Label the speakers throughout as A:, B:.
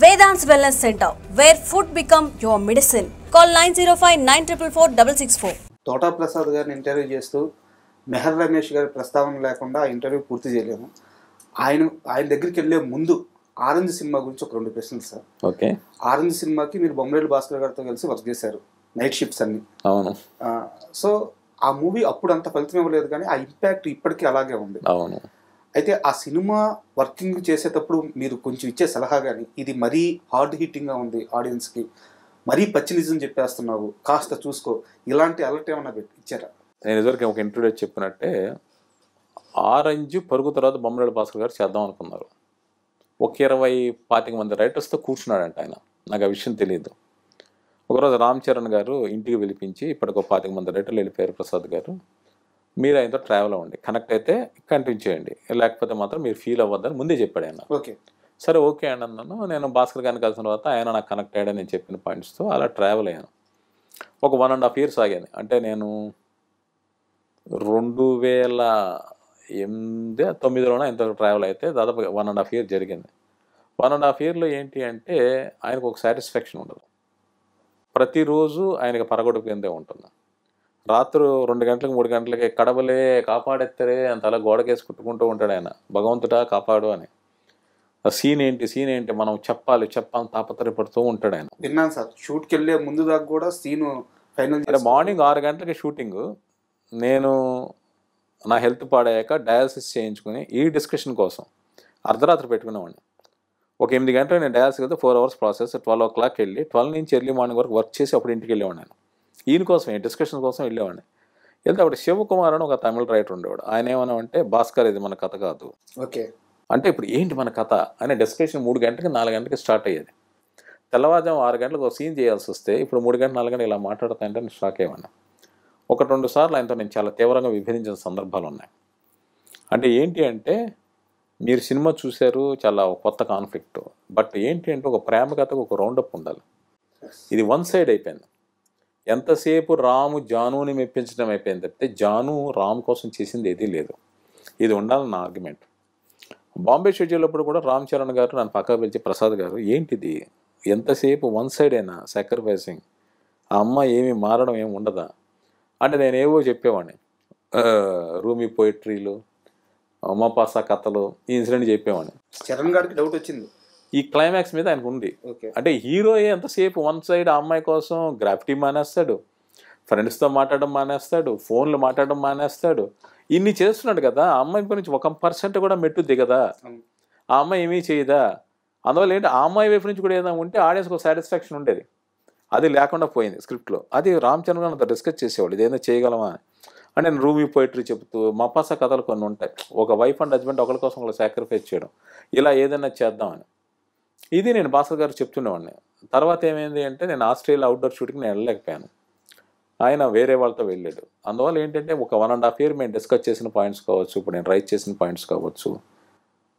A: Vedant's Wellness Center, where food become your medicine. Call 905-944-664.
B: Thota Prasad గారిని interview చేస్తూ మెహర్ రమేష్ గారి ప్రస్తావన లేకుండా ఆ ఇంటర్వ్యూ పూర్తి చేయలేము. ఆయన దగ్గరికి వెళ్ళే ముందు ఆరెంజ్ సినిమా గురించి ఒక 2 ప్రశ్నలు సార్.
C: ఓకే.
B: ఆరెంజ్ సినిమాకి మీరు బొమ్మరేలు భాస్కర్ గారితో కలిసి వర్క్ చేశారు, నైట్ షిఫ్ట్స్ అన్ని.
C: అవును.
B: సో ఆ మూవీ అప్పుడు అంత ఫలితం ఇవ్వలేదు, కానీ ఆ ఇంపాక్ట్ ఇప్పటికీ అలాగే ఉంది.
C: అవును.
B: అయితే ఆ సినిమా వర్కింగ్ చేసేటప్పుడు మీరు కొంచెం ఇచ్చే సలహా కానీ, ఇది మరీ హార్డ్ హిట్టింగ్గా ఉంది ఆడియన్స్కి, మరీ పచ్చి నిజం చెప్పేస్తున్నావు, కాస్త చూసుకో, ఇలాంటి అలర్ట్ ఏమన్నా ఇచ్చారా?
C: నేను ఇదివరకు ఒక ఇంటర్వ్యూ చెప్పినట్టే ఆరెంజ్ పరుగు తర్వాత బొమ్మరేలు భాస్కర్ గారు చేద్దాం అనుకున్నారు. ఒక 20-25 మంది రైటర్స్తో కూర్చున్నాడంట ఆయన. నాకు ఆ విషయం తెలియదు. ఒకరోజు రామ్ చరణ్ గారు ఇంటికి పిలిపించి, ఇప్పటికి 25 మంది రైటర్లు వెళ్ళిపోయారు ప్రసాద్ గారు, మీరు ఆయనతో ట్రావెల్ అవ్వండి, కనెక్ట్ అయితే కంటిన్యూ చేయండి, లేకపోతే మాత్రం మీరు ఫీల్ అవ్వద్దని ముందే చెప్పాడు ఆయన.
B: ఓకే.
C: సరే ఓకే అండి అన్నాను. నేను భాస్కర్ గారిని కలిసిన తర్వాత ఆయన నాకు కనెక్ట్ అయ్యాడని నేను చెప్పిన పాయింట్స్తో అలా ట్రావెల్ అయ్యాను. ఒక 1.5 years ఆగాను. అంటే నేను 2008-9లోనే ఇంత ట్రావెల్ అయితే దాదాపు 1.5 years జరిగింది. 1.5 yearలో ఏంటి అంటే ఆయనకు ఒక సాటిస్ఫాక్షన్ ఉండదు. ప్రతిరోజు ఆయనకి పరగొడుకుందే ఉంటుంది. రాత్రి 2 గంటలకు 3 గంటలకి కడవలే కాపాడెత్తరే అంత అలా గోడకేసి కుట్టుకుంటూ ఉంటాడు ఆయన, భగవంతుడా కాపాడు అని. సీన్ ఏంటి మనం చెప్పాలి తాపత్రయపడుతూ ఉంటాడు ఆయన.
B: విన్నాను సార్, షూట్కి వెళ్ళే ముందు దాకా కూడా సీను ఫైనల్.
C: మార్నింగ్ 6 గంటలకి షూటింగ్. నేను నా హెల్త్ పాడయ్యాక డయాలసిస్ చేయించుకుని ఈ డిస్కషన్ కోసం అర్ధరాత్రి పెట్టుకునేవాడిని. ఒక 8 గంటలు నేను డయాలసిస్ వెళ్తే 4 hours ప్రాసెస్, 12 o'clock వెళ్ళి 12 నుంచి ఎర్లీ మార్నింగ్ వరకు వర్క్ చేసి అప్పుడు ఇంటికి వెళ్ళేవాడిని. నేను ఈయన కోసం డిస్కషన్ కోసం వెళ్ళేవాడిని. వెళ్తే అప్పుడు శివకుమార్ అని ఒక తమిళ రైటర్ ఉండేవాడు. ఆయన ఏమన్నామంటే, భాస్కర్ ఇది మన కథ కాదు.
B: ఓకే.
C: అంటే ఇప్పుడు ఏంటి మన కథ అనే డిస్కషన్ 3 గంటలకి 4 గంటలకి స్టార్ట్ అయ్యేది. తెల్లవారుజాము 6 గంటలకు ఒక సీన్ చేయాల్సి వస్తే ఇప్పుడు 3 గంటలు 4 గంటలు ఇలా మాట్లాడుతాయంటే నేను షాక్ అయ్యాను. 1-2 సార్లు ఆయనతో నేను చాలా తీవ్రంగా విభేదించిన సందర్భాలు ఉన్నాయి. అంటే ఏంటి అంటే, మీరు సినిమా చూశారు, చాలా కొత్త కాన్ఫ్లిక్ట్, బట్ ఏంటి అంటే ఒక ప్రేమ కథకు ఒక రౌండప్ ఉండాలి. ఇది 1 side అయిపోయింది. ఎంతసేపు రాము జానుని మెప్పించడం అయిపోయింది తప్పితే జాను రామ్ కోసం చేసింది ఏదీ లేదు. ఇది ఉండాలని నా ఆర్గ్యుమెంట్. బాంబే షెడ్యూల్ అప్పుడు కూడా రామ్ చరణ్ గారు నన్ను పక్కకు పిలిచి, ప్రసాద్ గారు ఏంటిది ఎంతసేపు 1 side అయినా సాక్రిఫైసింగ్, ఆ అమ్మాయి ఏమి మారడం ఏమి ఉండదా అంటే నేను ఏవో చెప్పేవాడిని. రూమీ పోయిట్రీలు, మపాసా కథలు, ఈ ఇన్సిడెంట్ చెప్పేవాడిని.
B: చరణ్ గారికి డౌట్ వచ్చింది
C: ఈ క్లైమాక్స్ మీద ఆయనకు ఉంది. అంటే హీరో ఎంతసేపు 1 side ఆ అమ్మాయి కోసం గ్రాఫిటీ మానేస్తాడు, ఫ్రెండ్స్తో మాట్లాడడం మానేస్తాడు, ఫోన్లు మాట్లాడడం మానేస్తాడు, ఇన్ని చేస్తున్నాడు కదా. ఆ అమ్మాయి గురించి 1% కూడా మెట్టుద్ది కదా, ఆ అమ్మాయి ఏమీ చేయదా. అందువల్ల ఏంటి, ఆ అమ్మాయి వైపు నుంచి కూడా ఏదైనా ఉంటే ఆడియన్స్కి ఒక సాటిస్ఫాక్షన్ ఉండేది. అది లేకుండా పోయింది స్క్రిప్ట్లో. అది రామ్ చరణ్ గారు అంతా డిస్కస్ చేసేవాళ్ళు, ఇదేదో చేయగలమా అంటే. నేను రూమీ పోయిటరీ చెబుతూ మపాసా కథలు కొన్ని ఉంటాయి, ఒక వైఫ్ అండ్ హస్బెండ్ ఒకరి కోసం ఒకరు సాక్రిఫైస్ చేయడం, ఇలా ఏదైనా చేద్దామని. ఇది నేను భాస్కర్ గారు చెప్తుండేవాడిని. తర్వాత ఏమైంది అంటే, నేను ఆస్ట్రేలియా అవుట్డోర్ షూటింగ్ నేను వెళ్ళలేకపోయాను, ఆయన వేరే వాళ్ళతో వెళ్ళాడు. అందువల్ల ఏంటంటే ఒక 1.5 year మేము డిస్కస్ చేసిన పాయింట్స్ కావచ్చు, ఇప్పుడు నేను రైట్ చేసిన పాయింట్స్ కావచ్చు,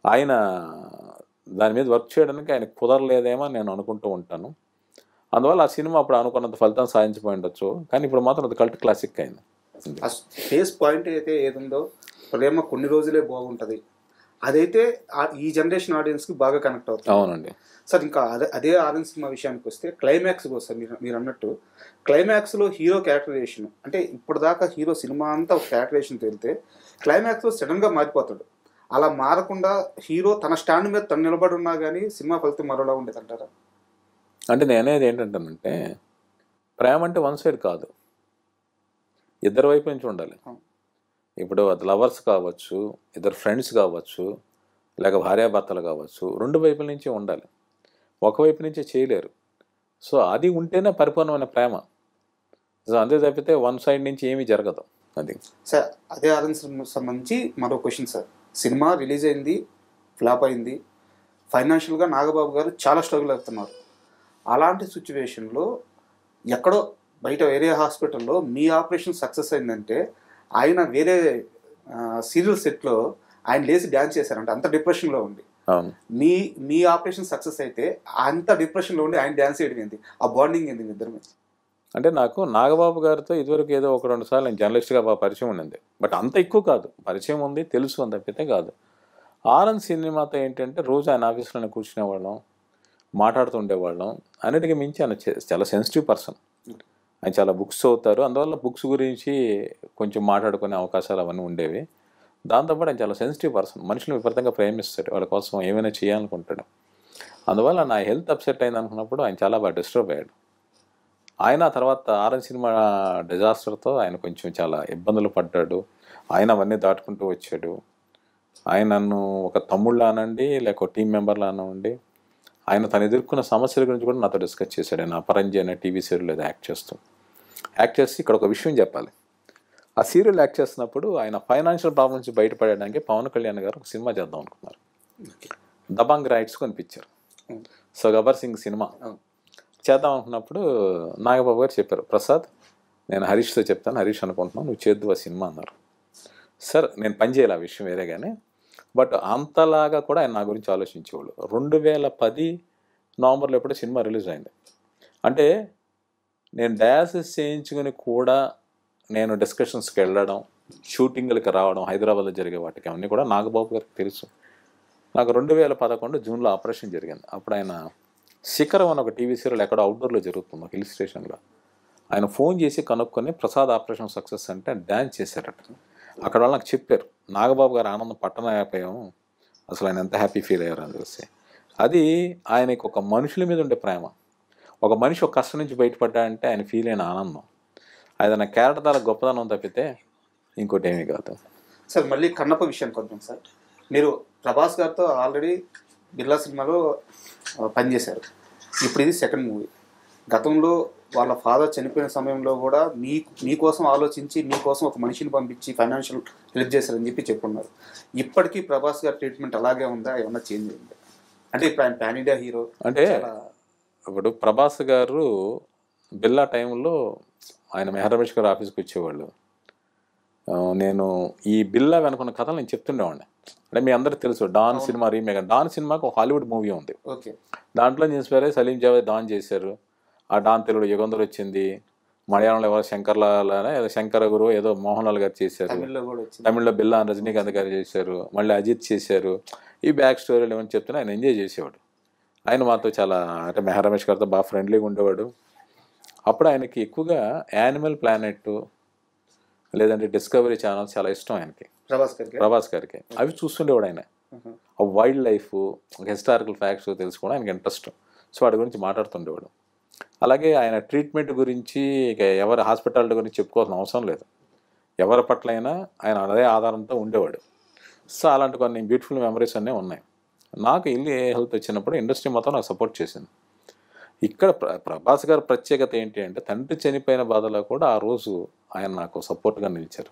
C: ఆయన దాని మీద వర్క్ చేయడానికి ఆయన కుదరలేదేమో నేను అనుకుంటూ ఉంటాను. అందువల్ల ఆ సినిమా అప్పుడు అనుకున్నంత ఫలితం సాధించిపోయి ఉండొచ్చు, కానీ ఇప్పుడు మాత్రం అది కల్ట్ క్లాసిక్ అయింది.
B: ఫేస్ పాయింట్ అయితే ఏదుందో, ప్రేమ కొన్ని రోజులే బాగుంటుంది, అదైతే ఈ జనరేషన్ ఆడియన్స్కి బాగా కనెక్ట్ అవుతుంది.
C: అవునండి
B: సార్. ఇంకా అదే ఆరెంజ్ సినిమా విషయానికి వస్తే క్లైమాక్స్ వస్తారు. మీరు అన్నట్టు క్లైమాక్స్లో హీరో క్యారెక్టరైజేషన్, అంటే ఇప్పుడు దాకా హీరో సినిమా అంతా ఒక క్యారెక్టరైజేషన్ తేలితే క్లైమాక్స్లో సడన్గా మారిపోతాడు. అలా మారకుండా హీరో తన స్టాండ్ మీద తను నిలబడి ఉన్నా కానీ సినిమా ఫలితం మరోలా ఉండేది అంటారా?
C: అంటే నేనేది ఏంటంటానంటే, ప్రేమ అంటే 1 side కాదు, ఇద్దరు వైపు నుంచి ఉండాలి. ఇప్పుడు అది లవర్స్ కావచ్చు, ఇద్దరు ఫ్రెండ్స్ కావచ్చు, లేక భార్యాభర్తలు కావచ్చు, 2 వైపుల నుంచి ఉండాలి, ఒకవైపు నుంచే చేయలేరు. సో అది ఉంటేనే పరిపూర్ణమైన ప్రేమ. సో అంతే తప్పితే 1 side నుంచి ఏమీ జరగదు. అది
B: సార్. అదే ఆరెంజ్ సంబంధించి మరో క్వశ్చన్ సార్. సినిమా రిలీజ్ అయింది, ఫ్లాప్ అయింది, ఫైనాన్షియల్గా నాగబాబు గారు చాలా స్ట్రగుల్ అవుతున్నారు. అలాంటి సిచ్యువేషన్లో ఎక్కడో బయట వేరే హాస్పిటల్లో మీ ఆపరేషన్ సక్సెస్ అయిందంటే, ఆయన వేరే సీరియల్ సెట్లో ఆయన లేచి డ్యాన్స్ చేశారంట, అంత డిప్రెషన్లో ఉండి. మీ ఆపరేషన్ సక్సెస్ అయితే అంత డిప్రెషన్లో ఉండి ఆయన డ్యాన్స్ చేయడం ఏంటి, ఆ బాండింగ్ ఏంటి మీ ఇద్దరి మీద?
C: అంటే నాకు నాగబాబు గారితో ఇదివరకు ఏదో 1-2 సార్లు నేను జర్నలిస్ట్గా పరిచయం ఉన్నది, బట్ అంత ఎక్కువ కాదు. పరిచయం ఉంది, తెలుసు, అంత తప్పితే కాదు. ఆరెంజ్ సినిమాతో ఏంటంటే రోజు ఆయన ఆఫీస్లోనే కూర్చునేవాళ్ళం, మాట్లాడుతూ ఉండేవాళ్ళం. అన్నిటికీ మించి ఆయన చాలా సెన్సిటివ్ పర్సన్. ఆయన చాలా బుక్స్ చదువుతారు, అందువల్ల బుక్స్ గురించి కొంచెం మాట్లాడుకునే అవకాశాలు అవన్నీ ఉండేవి. దాంతోపాటు ఆయన చాలా సెన్సిటివ్ పర్సన్, మనుషులు విపరీతంగా ప్రేమిస్తాడు, వాళ్ళ కోసం ఏమైనా చేయాలనుకుంటాడు. అందువల్ల నా హెల్త్ అప్సెట్ అయింది అనుకున్నప్పుడు ఆయన చాలా బాగా డిస్టర్బ్ అయ్యాడు. ఆయన తర్వాత ఆరెంజ్ సినిమా డిజాస్టర్తో ఆయన కొంచెం చాలా ఇబ్బందులు పడ్డాడు. ఆయన అవన్నీ దాటుకుంటూ వచ్చాడు. ఆయన నన్ను ఒక తమ్ముళ్ళ అనండి, లేక టీం మెంబర్లా అనండి, ఆయన తను ఎదుర్కొన్న సమస్యల గురించి కూడా నాతో డిస్కస్ చేశాడు. ఆయన అపరంజి అనే టీవీ సీరియల్ ఏదో యాక్ట్ చేసి ఇక్కడ ఒక విషయం చెప్పాలి. ఆ సీరియల్ యాక్ట్ చేస్తున్నప్పుడు ఆయన ఫైనాన్షియల్ ప్రాబ్లమ్స్ నుంచి బయటపడడానికి పవన్ కళ్యాణ్ గారు ఒక సినిమా చేద్దాం అనుకున్నారు. దబాంగ్ రైట్స్ కొనిపించారు. సో గబ్బర్ సింగ్ సినిమా చేద్దాం అనుకున్నప్పుడు నాగబాబు గారు చెప్పారు, ప్రసాద్ నేను హరీష్తో చెప్తాను, హరీష్ అనుకుంటున్నాను, నువ్వు చేద్దు ఆ సినిమా అన్నారు. సార్ నేను పని చేయాలి, ఆ విషయం వేరే కానీ, బట్ అంతలాగా కూడా ఆయన నా గురించి ఆలోచించేవాళ్ళు. 2010 నవంబర్లో ఎప్పుడో సినిమా రిలీజ్ అయింది. అంటే నేను డయాలసిస్ చేయించుకుని కూడా నేను డిస్కషన్స్కి వెళ్ళడం, షూటింగ్లకి రావడం, హైదరాబాద్లో జరిగే వాటికి అవన్నీ కూడా నాగబాబు గారికి తెలుసు. నాకు 2011 జూన్లో ఆపరేషన్ జరిగింది. అప్పుడు ఆయన శిఖరం అని ఒక టీవీ సీరియల్ ఎక్కడో అవుట్డోర్లో జరుగుతుంది, హిల్ స్టేషన్లో. ఆయన ఫోన్ చేసి కనుక్కొని ప్రసాద్ ఆపరేషన్ సక్సెస్ అంటే డ్యాన్స్ చేశారట. అక్కడ వాళ్ళు నాకు చెప్పారు, నాగబాబు గారు ఆనందం పట్టణమైపోయాము, అసలు ఆయన ఎంత హ్యాపీ ఫీల్ అయ్యారు అని తెలిసి. అది ఆయనకి ఒక మనుషుల మీద ఉండే ప్రేమ. ఒక మనిషి ఒక కష్టం నుంచి బయటపడ్డా అంటే ఆయన ఫీల్ అయిన ఆనందం, అది నా క్యారెక్టర్ ద్వారా గొప్పదనం తప్పితే ఇంకోటి ఏమీ కాదు.
B: సార్ మళ్ళీ కన్నప్ప విషయానికి వద్దాం సార్. మీరు ప్రభాస్ గారితో ఆల్రెడీ బిర్లా సినిమాలో పనిచేశారు. ఇప్పుడు ఇది సెకండ్ మూవీ. గతంలో వాళ్ళ ఫాదర్ చనిపోయిన సమయంలో కూడా మీకోసం ఆలోచించి మీకోసం ఒక మనిషిని పంపించి ఫైనాన్షియల్ హెల్ప్ చేశారని చెప్పున్నారు. ఇప్పటికీ ప్రభాస్ గారి ట్రీట్మెంట్ అలాగే ఉందా, ఏమన్నా చేంజ్ అయిందా? అంటే ఇప్పుడు ఆయన పాన్ ఇండియా హీరో.
C: అంటే ఇప్పుడు ప్రభాస్ గారు బిర్లా టైంలో ఆయన మెహర్ రమేష్ గారు ఆఫీస్కి వచ్చేవాళ్ళు. నేను ఈ బిర్లా వెనుకున్న కథలు నేను చెప్తుండేవాడిని. అంటే మీ అందరికి తెలుసు డాన్ సినిమా రీమేక్. డాన్ సినిమాకి ఒక హాలీవుడ్ మూవీ ఉంది.
B: ఓకే,
C: దాంట్లో ఇన్స్పైర్ అయ్యి సలీం జావేద్ డాన్ చేశారు. ఆ డాన్ తెలుగులో యుగంధర్ వచ్చింది. మలయాళంలో ఎవరో శంకర్లాల్ ఏదో శంకర గురు ఏదో మోహన్ లాల్ గారు చేశారు. తమిళ్లో బిల్లా రజనీకాంత్ గారు చేశారు. మళ్ళీ అజిత్ చేశారు. ఈ బ్యాక్ స్టోరీలు ఏమని చెప్తున్నా ఆయన ఎంజాయ్ చేసేవాడు. ఆయన మాతో చాలా అంటే మెహర్ రమేష్ గారితో బాగా ఫ్రెండ్లీగా ఉండేవాడు. అప్పుడు ఆయనకి ఎక్కువగా యానిమల్ ప్లానెట్ లేదంటే డిస్కవరీ ఛానల్ చాలా ఇష్టం ఆయనకి, ప్రభాస్ గారికి. అవి చూస్తుండేవాడు ఆయన. ఆ వైల్డ్ లైఫ్, హిస్టారికల్ ఫ్యాక్ట్స్ తెలుసుకోవడం ఆయనకి ఇంట్రెస్ట్. సో వాటి గురించి మాట్లాడుతుండేవాడు. అలాగే ఆయన ట్రీట్మెంట్ గురించి ఇక ఎవరి హాస్పిటాలిటీ గురించి చెప్పుకోవాల్సిన అవసరం లేదు. ఎవరి పట్ల అయినా ఆయన అదే ఆధారంతో ఉండేవాడు. సో అలాంటి కొన్ని బ్యూటిఫుల్ మెమరీస్ అన్నీ ఉన్నాయి. నాకు ఇల్లు హెల్త్ వచ్చినప్పుడు ఇండస్ట్రీ మొత్తం నాకు సపోర్ట్ చేసింది. ఇక్కడ ప్రభాస్ గారి ప్రత్యేకత ఏంటి అంటే తండ్రి చనిపోయిన బాధలో కూడా ఆ రోజు ఆయన నాకు సపోర్ట్గా నిలిచారు.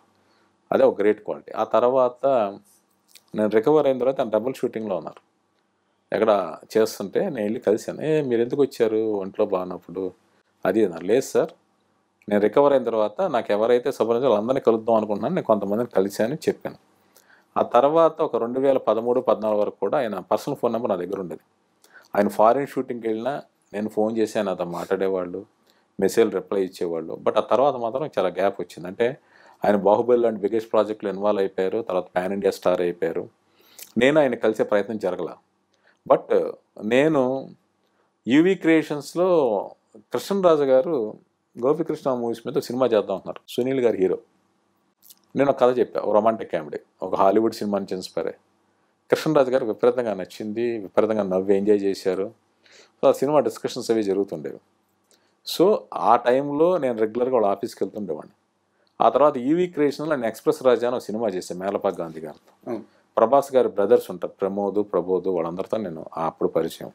C: అదే ఒక గ్రేట్ క్వాలిటీ. ఆ తర్వాత నేను రికవర్ అయిన తర్వాత ఆయన డబుల్ షూటింగ్లో ఉన్నారు. ఎక్కడ చేస్తుంటే నేను వెళ్ళి కలిశాను. మీరు ఎందుకు వచ్చారు ఒంట్లో బాగున్నప్పుడు అది అన్నారు. లేదు సార్, నేను రికవర్ అయిన తర్వాత నాకు ఎవరైతే సపోర్ట్ వాళ్ళందరినీ కలుద్దాం అనుకుంటున్నాను, నేను కొంతమందిని కలిశాను చెప్పాను. ఆ తర్వాత ఒక 2013-14 వరకు కూడా ఆయన పర్సనల్ ఫోన్ నెంబర్ నా దగ్గర ఉండేది. ఆయన ఫారిన్ షూటింగ్కి వెళ్ళినా నేను ఫోన్ చేసి ఆయన అతను మాట్లాడేవాళ్ళు, మెసేజ్ రిప్లై ఇచ్చేవాళ్ళు. బట్ ఆ తర్వాత మాత్రం చాలా గ్యాప్ వచ్చింది. అంటే ఆయన బాహుబలి లాంటి బిగ్గెస్ట్ ప్రాజెక్టులు ఇన్వాల్వ్ అయిపోయారు. తర్వాత పాన్ ఇండియా స్టార్ అయిపోయారు. నేను ఆయన కలిసే ప్రయత్నం జరగల. బట్ నేను యూవీ క్రియేషన్స్లో కృష్ణరాజు గారు గోపికృష్ణ మూవీస్ మీద సినిమా చేద్దాం అంటున్నారు. సునీల్ గారు హీరో. నేను ఒక కథ చెప్పాను, రొమాంటిక్ కామెడీ, ఒక హాలీవుడ్ సినిమా నుంచి ఇన్స్పైర్ అయ్యి. కృష్ణరాజు గారు విపరీతంగా నచ్చింది, విపరీతంగా నవ్వి ఎంజాయ్ చేశారు. సో ఆ సినిమా డిస్కషన్స్ అవి జరుగుతుండేవి. సో ఆ టైంలో నేను రెగ్యులర్గా వాళ్ళ ఆఫీస్కి వెళ్తుండేవాడిని. ఆ తర్వాత యూవీ క్రియేషన్లో నేను ఎక్స్ప్రెస్ రాజా అని ఒక సినిమా చేశాను మేలపాక్ గాంధీ గారితో. ప్రభాస్ గారి బ్రదర్స్ ఉంటారు, ప్రబోధ్, వాళ్ళందరితో నేను అప్పుడు పరిచయం.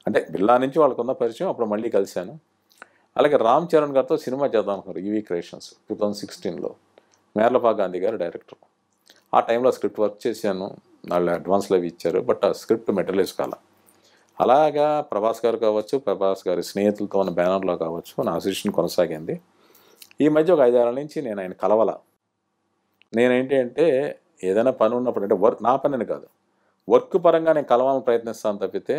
C: అంటే బిర్లా నుంచి వాళ్ళకున్న పరిచయం. అప్పుడు మళ్ళీ కలిశాను. అలాగే రామ్ చరణ్ గారితో సినిమా చేద్దాం అనుకున్నారు యూవీ క్రియేషన్స్ 2016లో. మేర్లపాక్ గాంధీ గారు డైరెక్టర్. ఆ టైంలో స్క్రిప్ట్ వర్క్ చేశాను, వాళ్ళు అడ్వాన్స్లో ఇచ్చారు. బట్ ఆ స్క్రిప్ట్ మెటీరియలైజ్ కాల. అలాగా ప్రభాస్ గారు కావచ్చు, ప్రభాస్ గారి స్నేహితులతో ఉన్న బ్యానర్లో కావచ్చు నా అసోసియేషన్ కొనసాగింది. ఈ మధ్య ఒక 5 ఏళ్ల నుంచి నేను ఆయన కలవాల. నేనేంటి అంటే ఏదైనా పని ఉన్నప్పుడు అంటే నా పనిని కాదు, వర్క్ పరంగా నేను కలవాలని ప్రయత్నిస్తాను తప్పితే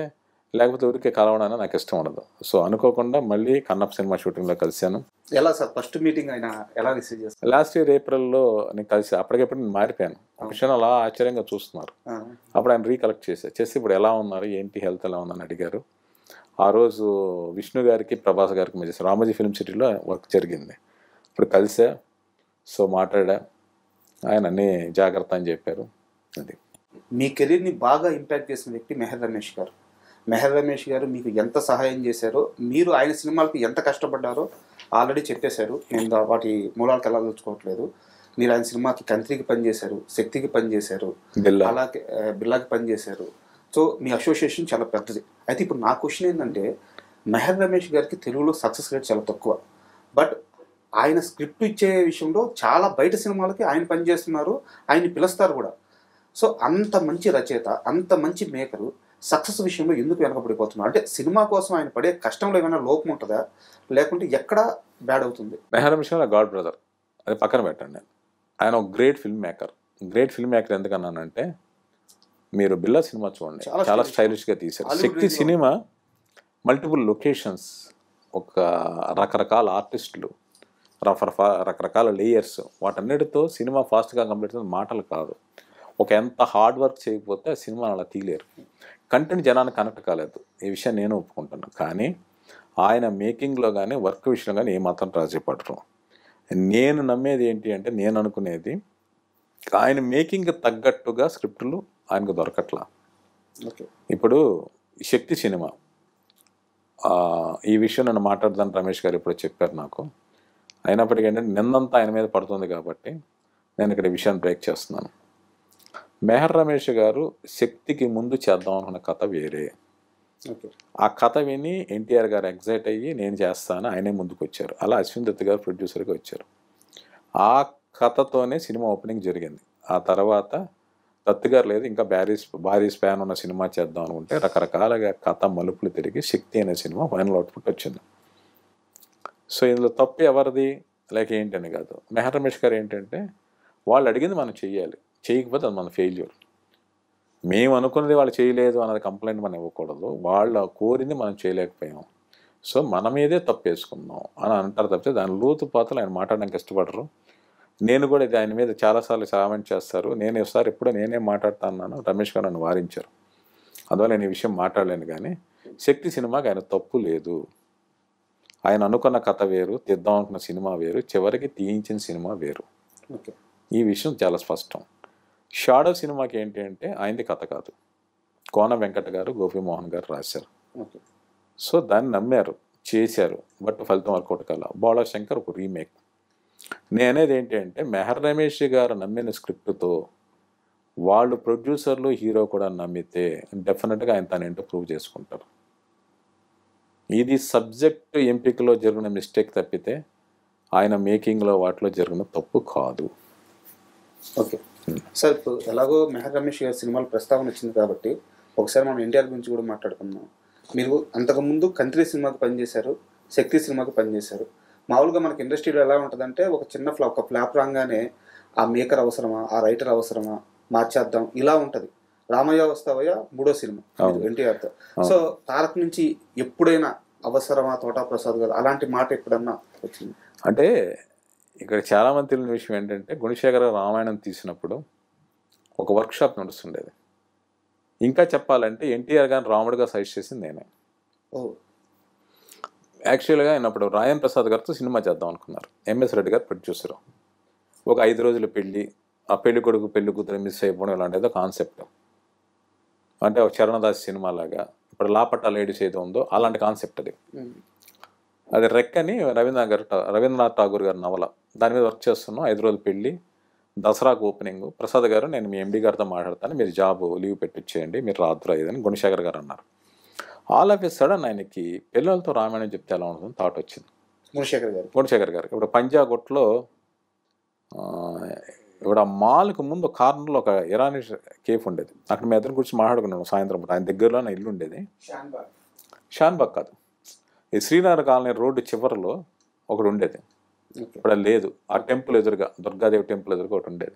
C: లేకపోతే ఊరికే కలవడానికి నాకు ఇష్టం ఉండదు. సో అనుకోకుండా మళ్ళీ కన్నప్ప సినిమా షూటింగ్లో కలిశాను.
B: ఎలా సార్ ఫస్ట్ మీటింగ్ అయినా ఎలా రిసీవ్ చేస్తారు?
C: లాస్ట్ ఇయర్ ఏప్రిల్లో నేను కలిసి అప్పటికప్పుడు నేను మారిపోయాను. ఒక విషయం అలా ఆశ్చర్యంగా చూస్తున్నారు. అప్పుడు ఆయన రీకలెక్ట్ చేసి ఇప్పుడు ఎలా ఉన్నారు, ఏంటి హెల్త్ ఎలా ఉందని అడిగారు. ఆ రోజు విష్ణు గారికి ప్రభాస్ గారికి మధ్య రామోజీ ఫిల్మ్ సిటీలో వర్క్ జరిగింది. ఇప్పుడు కలిసా, సో మాట్లాడా, ఆయన అన్నీ జాగ్రత్త అని చెప్పారు. అది
B: మీ కెరీర్ని బాగా ఇంపాక్ట్ చేసిన వ్యక్తి మెహర్ రమేష్ గారు. మెహర్ రమేష్ గారు మీకు ఎంత సహాయం చేశారో, మీరు ఆయన సినిమాలకి ఎంత కష్టపడ్డారో ఆల్రెడీ చెప్పేశారు. నేను వాటి మూలాలకు వెళ్ళాలనుకోవట్లేదు. మీరు ఆయన సినిమాకి కంత్రికి పనిచేశారు, శక్తికి పనిచేశారు, అలాగే బిర్లాకి పనిచేశారు. సో మీ అసోసియేషన్ చాలా పెద్దది. అయితే ఇప్పుడు నా క్వశ్చన్ ఏంటంటే, మెహర్ రమేష్ గారికి తెలుగులో సక్సెస్ రేట్ చాలా తక్కువ. బట్ ఆయన స్క్రిప్ట్ ఇచ్చే విషయంలో చాలా బయట సినిమాలకి ఆయన పనిచేస్తున్నారు, ఆయన్ని పిలుస్తారు కూడా. సో అంత మంచి రచయిత, అంత మంచి మేకరు సక్సెస్ విషయంలో ఎందుకు వెనకబడిపోతున్నారు? అంటే సినిమా కోసం ఆయన పడే కష్టంలో ఏమైనా లోపం ఉంటుందా, లేకుంటే ఎక్కడ బ్యాడ్ అవుతుంది?
C: మెహర్ రమేష్ గారు గాడ్ బ్రదర్, అది పక్కన పెట్టండి. ఆయన ఒక great film maker. Great film maker ఎందుకన్నానంటే, మీరు బిల్లా సినిమా చూడండి, చాలా స్టైలిష్గా తీశారు. శక్తి సినిమా మల్టిపుల్ లొకేషన్స్, ఒక రకరకాల ఆర్టిస్టులు, రకరకాల లేయర్స్, వాటన్నిటితో సినిమా ఫాస్ట్గా కంప్లీట్ అవుతుంది. మాటలు కాదు, ఒక ఎంత హార్డ్ వర్క్ చేయకపోతే ఆ సినిమా అలా తీయలేరు. కంటెంట్ జనానికి కనెక్ట్ కాలేదు, ఈ విషయం నేను ఒప్పుకుంటున్నాను. కానీ ఆయన మేకింగ్లో కానీ వర్క్ విషయంలో కానీ ఏమాత్రం రాజీ పడరు. నేను నమ్మేది ఏంటి అంటే, నేను అనుకునేది ఆయన మేకింగ్ తగ్గట్టుగా స్క్రిప్టులు ఆయనకు దొరకట్లా. ఇప్పుడు శక్తి సినిమా ఈ విషయం నన్ను మాట్లాడదాన్ని రమేష్ గారు ఇప్పుడు చెప్పారు నాకు. అయినప్పటికీ ఏంటంటే నిన్నంతా ఆయన మీద పడుతుంది కాబట్టి నేను ఇక్కడ ఈ విషయాన్ని బ్రేక్ చేస్తున్నాను. మెహర్ రమేష్ గారు శక్తికి ముందు చేద్దాం అనుకున్న కథ వేరే. ఆ కథ విని ఎన్టీఆర్ గారు ఎగ్జైట్ అయ్యి నేను చేస్తాను, ఆయనే ముందుకు వచ్చారు. అలా అశ్విన్ దత్ గారు ప్రొడ్యూసర్గా వచ్చారు. ఆ కథతోనే సినిమా ఓపెనింగ్ జరిగింది. ఆ తర్వాత దత్ గారు లేదు, ఇంకా భారీ స్పాన్ ఉన్న సినిమా చేద్దాం అనుకుంటే రకరకాలుగా కథ మలుపులు తిరిగి శక్తి అనే సినిమా ఫైనల్ అవుట్పుట్ వచ్చింది. సో ఇందులో తప్పు ఎవరిది లేక ఏంటని కాదు. మెహర్ రమేష్ గారు ఏంటంటే, వాళ్ళు అడిగింది మనం చెయ్యాలి, చేయకపోతే అది మన ఫెయిల్యూర్. మేము అనుకున్నది వాళ్ళు చేయలేదు అన్నది కంప్లైంట్ మనం ఇవ్వకూడదు. వాళ్ళు కోరింది మనం చేయలేకపోయాం, సో మన మీదే తప్పు వేసుకుందాం అని అంటారు తప్పితే దాని లోతుపాతలు ఆయన మాట్లాడడానికి ఇష్టపడరు. నేను కూడా ఇది ఆయన మీద చాలాసార్లు కామెంట్ చేస్తారు. నేను ఒకసారి ఎప్పుడో నేనే మాట్లాడుతున్నాను, రమేష్ గారు నన్ను వారించారు, అందువల్ల నేను ఈ విషయం మాట్లాడలేను. కానీ శక్తి సినిమాకి ఆయన తప్పు లేదు. ఆయన అనుకున్న కథ వేరు, తీద్దాం అనుకున్న సినిమా వేరు, చివరికి తీయించిన సినిమా వేరు. ఈ విషయం చాలా స్పష్టం. షాడో సినిమాకి ఏంటి అంటే, ఆయనది కథ కాదు, కోన వెంకట గారు, గోపీమోహన్ గారు రాశారు. సో దాన్ని నమ్మారు, చేశారు, బట్ ఫలితం వర్కౌట్ కాల. బాలశంకర్ ఒక రీమేక్. నేనేది ఏంటి అంటే, మెహర్ రమేష్ గారు నమ్మిన స్క్రిప్ట్తో వాళ్ళు ప్రొడ్యూసర్లు, హీరో కూడా నమ్మితే డెఫినెట్గా ఆయన తనేంటో ప్రూవ్ చేసుకుంటారు. ఇది సబ్జెక్ట్ ఎంపికలో జరిగిన మిస్టేక్ తప్పితే ఆయన మేకింగ్లో వాటిలో జరిగిన తప్పు కాదు.
B: ఓకే సార్, ఇప్పుడు ఎలాగో మెహర్ రమేష్ గారి సినిమాలు ప్రస్తావన వచ్చింది కాబట్టి ఒకసారి మనం ఎన్టీఆర్ గురించి కూడా మాట్లాడుకుందాం. మీరు అంతకుముందు కంట్రీ సినిమాకి పనిచేశారు, శక్తి సినిమాకి పనిచేశారు. మామూలుగా మనకి ఇండస్ట్రీలో ఎలా ఉంటుందంటే, ఒక చిన్న ఫ్లాప్ రాగానే ఆ మేకర్ అవసరమా, ఆ రైటర్ అవసరమా, మార్చేద్దాం, ఇలా ఉంటుంది. రామయ్య వస్తావయ్య మూడో సినిమా ఎన్టీఆర్తో. సో తారక్ నుంచి ఎప్పుడైనా అవసరమా తోటా ప్రసాద్ గారు అలాంటి మాట ఎప్పుడన్నా వచ్చింది?
C: అంటే ఇక్కడ చాలామంది తెలియని విషయం ఏంటంటే, గుణశేఖర రామాయణం తీసినప్పుడు ఒక వర్క్షాప్ నడుస్తుండేది. ఇంకా చెప్పాలంటే ఎన్టీఆర్ గారిని రాముడిగా సజెస్ట్ చేసింది నేనే. యాక్చువల్గా అయినప్పుడు రాయన్ ప్రసాద్ గారితో సినిమా చేద్దాం అనుకున్నారు. ఎంఎస్ రెడ్డి గారు ప్రొడ్యూసరు. ఒక 5 రోజుల పెళ్ళి, ఆ పెళ్లి కొడుకు పెళ్లి కూతురు మిస్ అయిపోవడం ఇలాంటిదో కాన్సెప్ట్. అంటే ఒక చరణదాస్ సినిమా లాగా, ఇప్పుడు లాపట్టా లేడీస్ ఏదో ఉందో అలాంటి కాన్సెప్ట్ అది. అది రెక్కని రవీంద్రనాథ్ ఠాగూర్ గారి నవల, దాని మీద వర్క్ చేస్తున్నాం. 5 రోజుల పెళ్ళి, దసరాకు ఓపెనింగ్. ప్రసాద్ గారు, నేను మీ ఎండి గారితో మాట్లాడతాను, మీరు జాబ్ లీవ్ పెట్టించేయండి, మీరు రాత్రి అయ్యేదని గుణశేఖర్ గారు అన్నారు. ఆల్ ఆఫ్ ఎ సడన్ ఆయనకి పిల్లలతో రామాయణం చెప్తే ఎలా ఉంటుంది థాట్ వచ్చింది గుణశేఖర్ గారు. ఇప్పుడు పంజాగుట్లో ఇప్పుడు ఆ మాల్కి ముందు కార్నర్లో ఒక ఇరానీ కేఫ్ ఉండేది. అక్కడ మేము ఇద్దరు గురించి మాట్లాడుకున్నాను సాయంత్రం. ఆయన దగ్గరలో నా ఇల్లు ఉండేది. షాన్బాగ్ కాదు, ఈ శ్రీనగర్ కాలనీ రోడ్డు చివరిలో ఒకటి ఉండేది. ఇప్పుడు లేదు. ఆ టెంపుల్ ఎదురుగా, దుర్గాదేవి టెంపుల్ ఎదురుగా ఒకటి ఉండేది.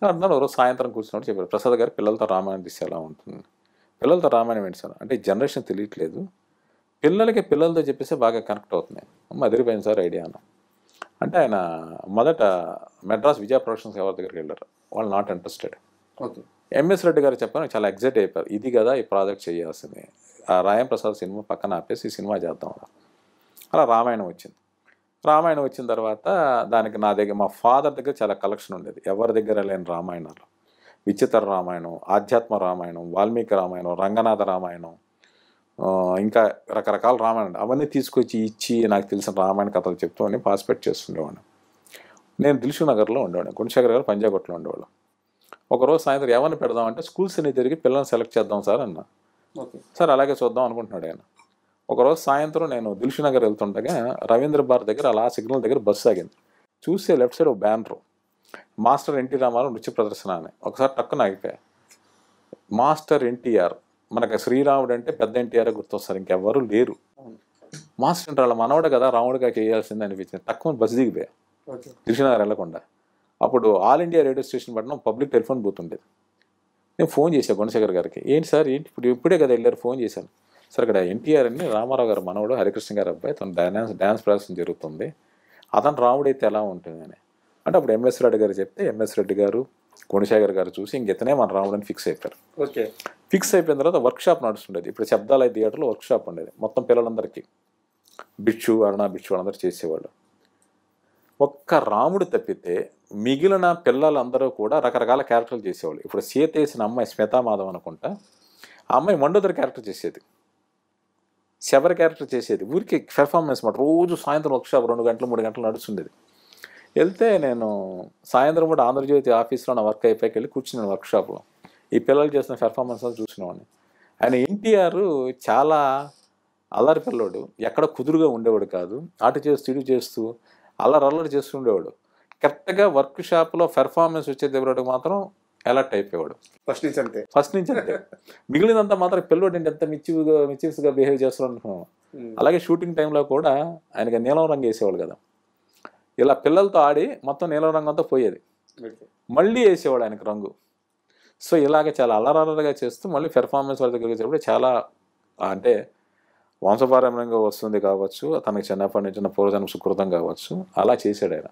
C: అన్నారు ఒకరోజు సాయంత్రం కూర్చున్నప్పుడు చెప్పారు, ప్రసాద్ గారు పిల్లలతో రామాయణం తీస్తే ఎలా ఉంటుంది. పిల్లలతో రామాయణం ఏంటి సార్ అంటే, జనరేషన్ తెలియట్లేదు, పిల్లలకి పిల్లలతో చెప్పేస్తే బాగా కనెక్ట్ అవుతున్నాయి. అదిరిపోయింది సార్ ఐడియా అన్న. అంటే ఆయన మొదట మెడ్రాస్ విజయ ప్రొడక్షన్స్ ఎవరి దగ్గరికి వెళ్ళారు, వాళ్ళు నాట్ ఇంట్రెస్టెడ్. ఎంఎస్ రెడ్డి గారు చెప్పాను, చాలా ఎగ్జైట్ అయిపోయారు, ఇది కదా ఈ ప్రాజెక్ట్ చేయాల్సింది. ఆ రాయం ప్రసాద్ సినిమా పక్కన ఆపేసి ఈ సినిమా చేద్దాం అలా రామాయణం వచ్చింది. రామాయణం వచ్చిన తర్వాత దానికి నా దగ్గర మా ఫాదర్ దగ్గర చాలా కలెక్షన్ ఉండేది, ఎవరి దగ్గర లేని రామాయణాలు. విచిత్ర రామాయణం, ఆధ్యాత్మ రామాయణం, వాల్మీకి రామాయణం, రంగనాథ రామాయణం, ఇంకా రకరకాల రామాయణం అవన్నీ తీసుకొచ్చి ఇచ్చి నాకు తెలిసిన రామాయణ కథలు చెప్తూ అని పార్టిసిపేట్ చేస్తుండేవాడిని. నేను దిల్షు నగర్లో ఉండేవాడిని, గుణశేఖర్ గారు పంజాగుట్టలో ఉండేవాళ్ళు. ఒకరోజు సాయంత్రం ఎవరిని పెడదామంటే స్కూల్స్ అన్ని తిరిగి పిల్లల్ని సెలెక్ట్ చేద్దాం సార్ అన్న. సార్ అలాగే చూద్దాం అనుకుంటున్నాడు ఆయన. ఒకరోజు సాయంత్రం నేను దిల్షు నగర్ వెళ్తుండగా రవీంద్ర భారత్ దగ్గర అలా సిగ్నల్ దగ్గర బస్సు ఆగింది. చూస్తే లెఫ్ట్ సైడ్ ఒక బ్యానరు మాస్టర్ ఎన్టీ రామారావు నృత్య ప్రదర్శన అని. ఒకసారి టక్కున ఆగిపోయా. మాస్టర్ ఎన్టీఆర్, మనకు శ్రీరాముడు అంటే పెద్ద ఎన్టీఆర్ గుర్తొస్తారు, ఇంకెవ్వరూ లేరు. మాస్టర్ అంటే వాళ్ళ మనవడు కదా రాముడిగా చేయాల్సింది అనిపించింది. తక్కువ బస్సు దిగిపోయా దిల్షు నగర్ వెళ్ళకుండా. అప్పుడు ఆల్ ఇండియా రేడియో స్టేషన్ పట్టిన పబ్లిక్ టెలిఫోన్ బూత్ ఉండేది. నేను ఫోన్ చేశాను గుణశేఖర్ గారికి, ఏంటి సార్ ఏంటి ఇప్పుడే కదా వెళ్ళారు, ఫోన్ చేశాను సార్ ఇక్కడ ఎన్టీఆర్ అని రామారావు గారు మనవడు హరికృష్ణ గారు అబ్బాయి, తను డ్యాన్స్ ప్రదర్శన జరుగుతుంది, అతను రాముడైతే ఎలా ఉంటుంది అని. అంటే అప్పుడు ఎంఎస్ రెడ్డి గారు చెప్తే ఎంఎస్ రెడ్డి గారు గుణశేఖర్ గారు చూసి ఇంకెతనే మన రాముడని ఫిక్స్ అయిపోయారు. ఫిక్స్ అయిపోయిన తర్వాత వర్క్షాప్ నడుస్తుండేది. ఇప్పుడు శబ్దాలయ థియేటర్లో వర్క్షాప్ ఉండేది, మొత్తం పిల్లలందరికీ బిచ్చు అరుణ బిచ్చు వాళ్ళందరూ చేసేవాళ్ళు. ఒక్క రాముడు తప్పితే మిగిలిన పిల్లలందరూ కూడా రకరకాల క్యారెక్టర్లు చేసేవాళ్ళు. ఇప్పుడు సీత వేసిన అమ్మాయి స్మితామాధవ్ అనుకుంటా, ఆ అమ్మాయి మండోదరి క్యారెక్టర్ చేసేది, శబరి క్యారెక్టర్ చేసేది. ఊరికి పెర్ఫార్మెన్స్ మాట. రోజు సాయంత్రం వర్క్షాప్ 2 గంటలు 3 గంటలు నడుస్తుండేది. వెళ్తే నేను సాయంత్రం కూడా ఆంధ్రజ్యోతి ఆఫీస్లో నా వర్క్ అయిపోయాక వెళ్ళి కూర్చున్నాను వర్క్షాప్లో. ఈ పిల్లలు చేసిన పెర్ఫార్మెన్స్ చూసినవాడిని. ఆయన ఎన్టీఆర్ చాలా అల్లరి పిల్లోడు, ఎక్కడ కుదురుగా ఉండేవాడు కాదు, అటు చేస్తూ ఇటు చేస్తూ అల్లరి చేస్తూ ఉండేవాడు. కరెక్ట్గా వర్క్ షాప్లో పెర్ఫార్మెన్స్ వచ్చేటప్పుడు మాత్రం అలర్ట్ అయిపోయాడు. ఫస్ట్ నుంచి అంతే. మిగిలినంతా మాత్రం పిల్లోడు ఎంత మిచ్చివ్స్గా బిహేవ్ చేస్తాడు అనుకున్నాను. అలాగే షూటింగ్ టైంలో కూడా ఆయనకి నీలం రంగు వేసేవాడు కదా, ఇలా పిల్లలతో ఆడి మొత్తం నీలం రంగు అంతా పోయేది, మళ్ళీ వేసేవాడు ఆయనకు రంగు. సో ఇలాగే చాలా అల్లరగా చేస్తూ మళ్ళీ పెర్ఫార్మెన్స్ వాళ్ళ దగ్గరికి వచ్చేటప్పుడు చాలా అంటే వంశపారంపర్యంగా వస్తుంది కావచ్చు, తనకి చిన్నప్పటి నుంచి పూర్వజన్మ సుకృతం కావచ్చు, అలా చేశాడు ఆయన.